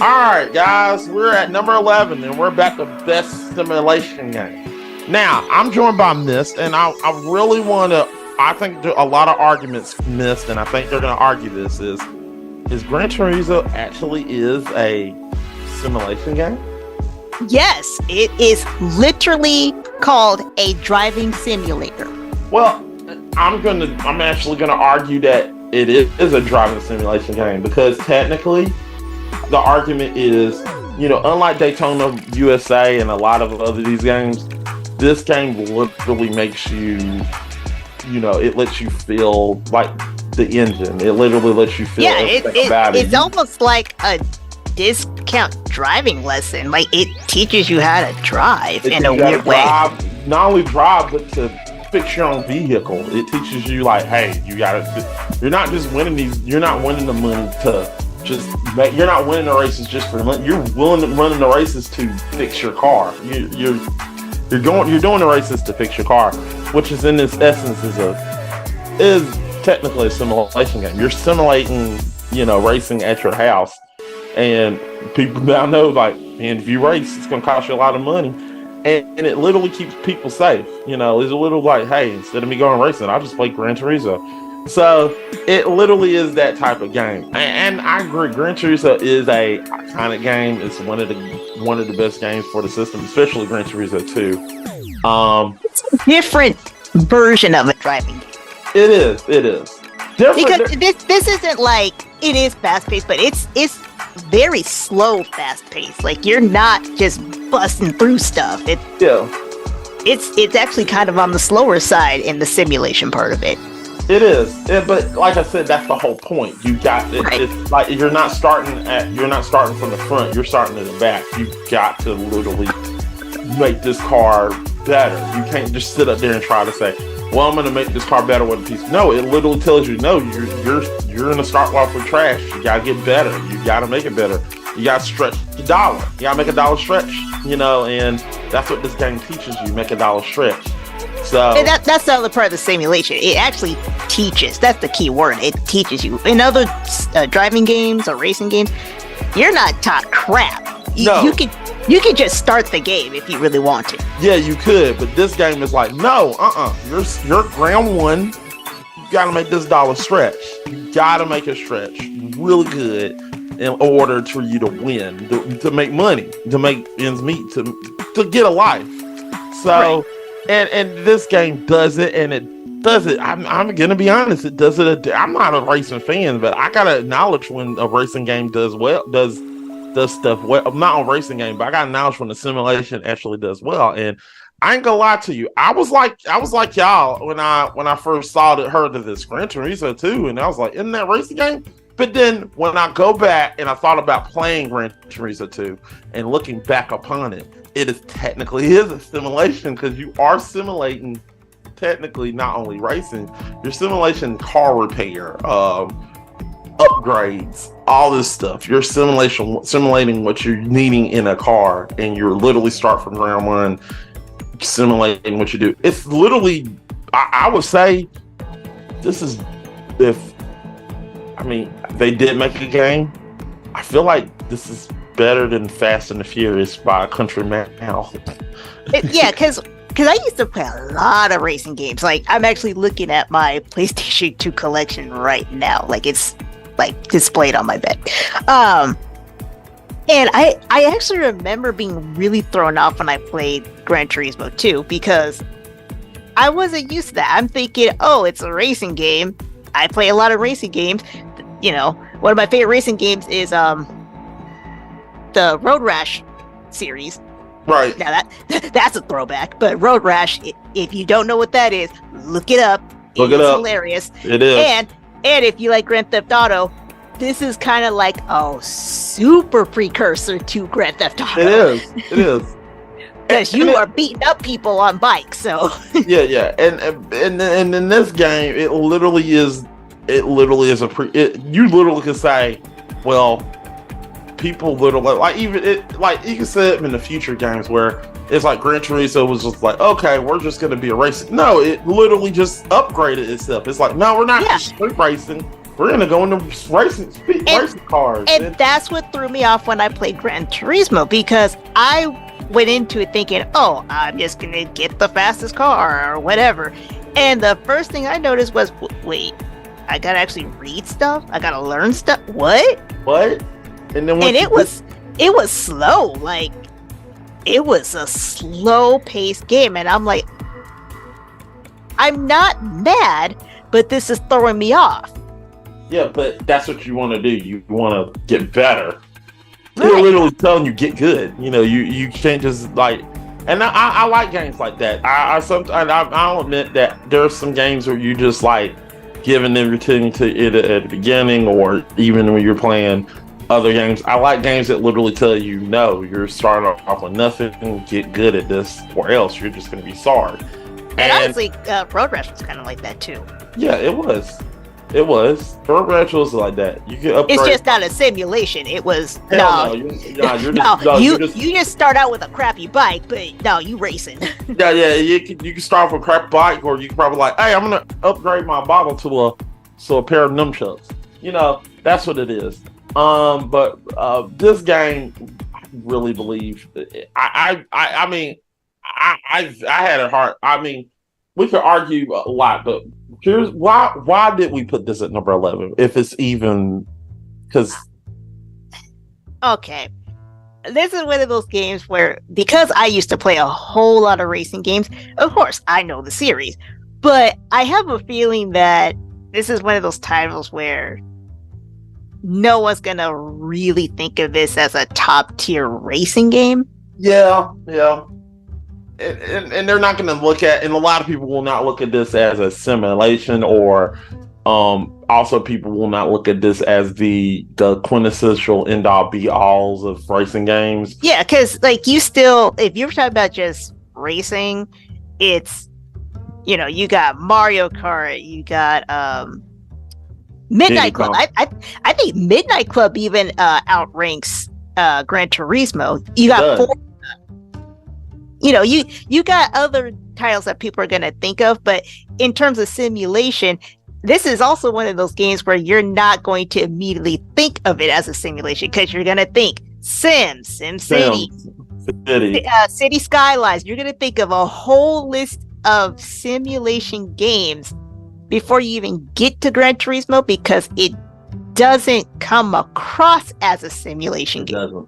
All right, guys, we're at number 11, and we're back to best simulation game. Now, I'm joined by Mist, and I really want to. I think a lot of arguments missed, and I think they're going to argue this is Gran Turismo actually is a simulation game? Yes, it is literally called a driving simulator. Well, I'm actually gonna argue that it is a driving simulation game because technically, the argument is, unlike Daytona USA and a lot of other these games, this game literally makes you, it lets you feel like the engine. It literally lets you feel about it. It's almost like a discount driving lesson. Like, it teaches you how to drive in a weird way. Not only drive, but to fix your own vehicle. It teaches you, like, hey, you're not just winning you're not winning the money to just you're not winning the races just for money. You're running the races to fix your car. You're doing the races to fix your car, which is in its essence is technically a simulation game. You're simulating, racing at your house. And people now know, like, man, if you race, it's going to cost you a lot of money. And it literally keeps people safe. It's a little like, hey, instead of me going racing, I'll just play Gran Turismo. So it literally is that type of game. And I agree, Gran Turismo is a iconic game. It's one of the best games for the system, especially Gran Turismo 2. It's a different version of a driving game. It is. Different. Because this isn't like, it is fast-paced, but it's very slow, fast-paced. Like, you're not just busting through stuff. It's actually kind of on the slower side in the simulation part of it. It is, but like I said, that's the whole point. You got it. Right. It's like you're not starting from the front. You're starting at the back. You got to literally make this car better. You can't just sit up there and try to say, well, I'm going to make this car better with a piece. No, it literally tells you, no, you're going to start off with trash. You got to get better. You got to make it better. You got to stretch the dollar. You got to make a dollar stretch, and that's what this game teaches you, make a dollar stretch. So and that's the other part of the simulation. It actually teaches. That's the key word. It teaches you. In other driving games or racing games, you're not taught crap. You can just start the game if you really want to. Yeah, you could, but this game is like, no, You're round one. You gotta make this dollar stretch. You gotta make it stretch really good in order for you to win, to make money, to make ends meet, to get a life. So, right. and this game does it, and it does it. I'm gonna be honest, it does it. I'm not a racing fan, but I gotta acknowledge when a racing game does stuff well. I'm not on racing game, but I got knowledge when the simulation actually does well. And I ain't gonna lie to you, I was like y'all when I first heard of this Gran Turismo 2, and I was like, isn't that racing game? But then when I go back and I thought about playing Gran Turismo 2 and looking back upon it, it is technically a simulation because you are simulating technically not only racing, you're simulating car repair, upgrades, all this stuff. You're simulating what you're needing in a car, and you're literally start from round one, simulating what you do. It's literally, I would say, this is, they did make a game. I feel like this is better than Fast and the Furious by a country mile. Yeah, because I used to play a lot of racing games. Like, I'm actually looking at my PlayStation 2 collection right now. Like, it's like displayed on my bed. And I actually remember being really thrown off when I played Gran Turismo 2 because I wasn't used to that. I'm thinking, oh, it's a racing game. I play a lot of racing games. One of my favorite racing games is the Road Rash series. Right. Now that's a throwback, but Road Rash, if you don't know what that is, look it up. It's hilarious. It is. And if you like Grand Theft Auto, this is kind of like a super precursor to Grand Theft Auto. It is. Because you are beating up people on bikes, so. Yeah. And in this game, it literally is you literally can say, well, people literally, like you can say it in the future games where it's like Gran Turismo was just like, okay, we're just going to be a racing. No, it literally just upgraded itself. It's like, no, we're not just street racing. We're gonna go into racing cars. And that's what threw me off when I played Gran Turismo, because I went into it thinking, oh, I'm just gonna get the fastest car or whatever. And the first thing I noticed was, wait, I gotta actually read stuff? I gotta learn stuff? What? And then it was slow. Like, it was a slow-paced game, and I'm like, I'm not mad, but this is throwing me off. Yeah, but that's what you want to do. You want to get better. Right. They're literally telling you get good. You know, you can't just like. And I like games like that. I'll admit that there are some games where you just like giving everything to it at the beginning, or even when you're playing other games. I like games that literally tell you, no, you're starting off with nothing. Get good at this, or else you're just going to be sorry. And honestly, Road Rash was kind of like that too. Yeah, it was. Road Rash was like that. You can upgrade. It's just not a simulation. It was you just start out with a crappy bike, but no, you racing. Yeah. You can start off with a crap bike, or you can probably like, hey, I'm gonna upgrade my bottle to a pair of nunchucks. You know, that's what it is. But this game, I really believe. I mean, I had it hard. I mean, we could argue a lot, but here's why did we put this at number 11 if it's even because okay, this is one of those games where, because I used to play a whole lot of racing games, of course I know the series, but I have a feeling that this is one of those titles where no one's gonna really think of this as a top tier racing game. Yeah. And they're not going to look at, and a lot of people will not look at this as a simulation, or also people will not look at this as the quintessential end all be alls of racing games. Yeah, because like you still, if you're talking about just racing, it's, you know, you got Mario Kart, you got Midnight Club. I think Midnight Club even outranks Gran Turismo. You got four. You know, you got other titles that people are going to think of, but in terms of simulation, this is also one of those games where you're not going to immediately think of it as a simulation, because you're going to think SimCity, City Skylines. You're going to think of a whole list of simulation games before you even get to Gran Turismo, because it doesn't come across as a simulation game.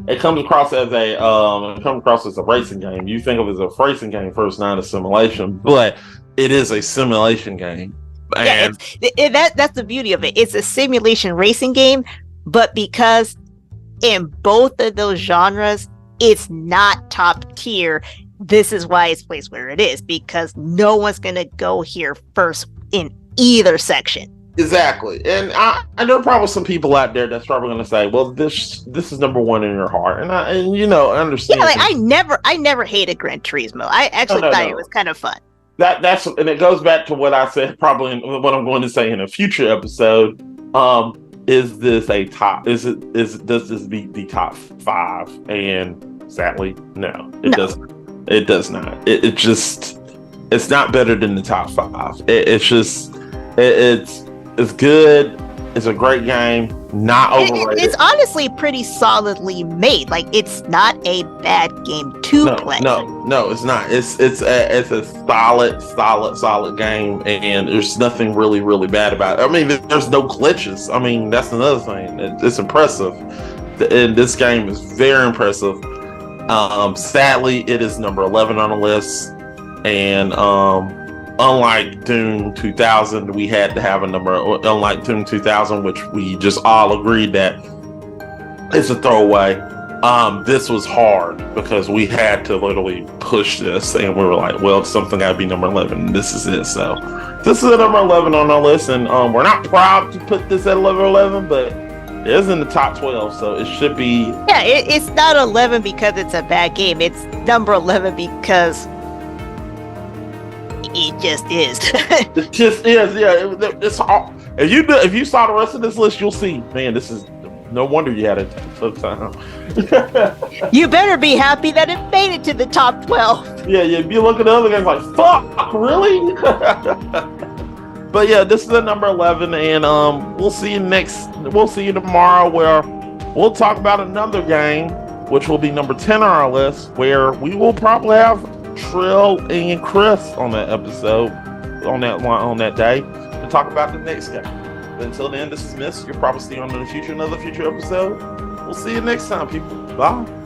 It comes across as a racing game. You think of it as a racing game first, not a simulation, but it is a simulation game. And that's the beauty of it. It's a simulation racing game, but because in both of those genres, it's not top tier. This is why it's placed where it is, because no one's going to go here first in either section. Exactly, and there are probably some people out there that's probably going to say, "Well, this is number one in your heart," and I understand. Yeah, like I never hated Gran Turismo. I actually thought it was kind of fun. That's and it goes back to what I said, probably what I'm going to say in a future episode. Is this a top? Does this beat the top 5? And sadly, no, it doesn't. It does not. It's not better than the top 5. It's good. It's a great game. Not overrated. It's honestly pretty solidly made. Like, it's not a bad game to play. No, it's not. It's a solid game, and there's nothing really, really bad about it. I mean, there's no glitches. I mean, that's another thing. It's impressive. And this game is very impressive. Sadly, it is number 11 on the list, and unlike Doom 2000, we had to have a number. Unlike Doom 2000, which we just all agreed that it's a throwaway. This was hard because we had to literally push this, and we were like, well, something got to be number 11. This is it. So this is number 11 on our list, and we're not proud to put this at level 11, but it is in the top 12, so it should be. Yeah, it's not 11 because it's a bad game. It's number 11 because it just is. It just is, yeah. It's all, if you saw the rest of this list, you'll see, man, this is no wonder you had a tough time. You better be happy that it made it to the top 12. Yeah, if you look at the other guys like, fuck, really? But yeah, this is the number 11, and we'll see you We'll see you tomorrow, where we'll talk about another game, which will be number 10 on our list, where we will probably have Trill and Chris on that episode, on that day, to talk about the next game. But until then, this is Miss. You're probably seeing on in the future another future episode. We'll see you next time, people. Bye.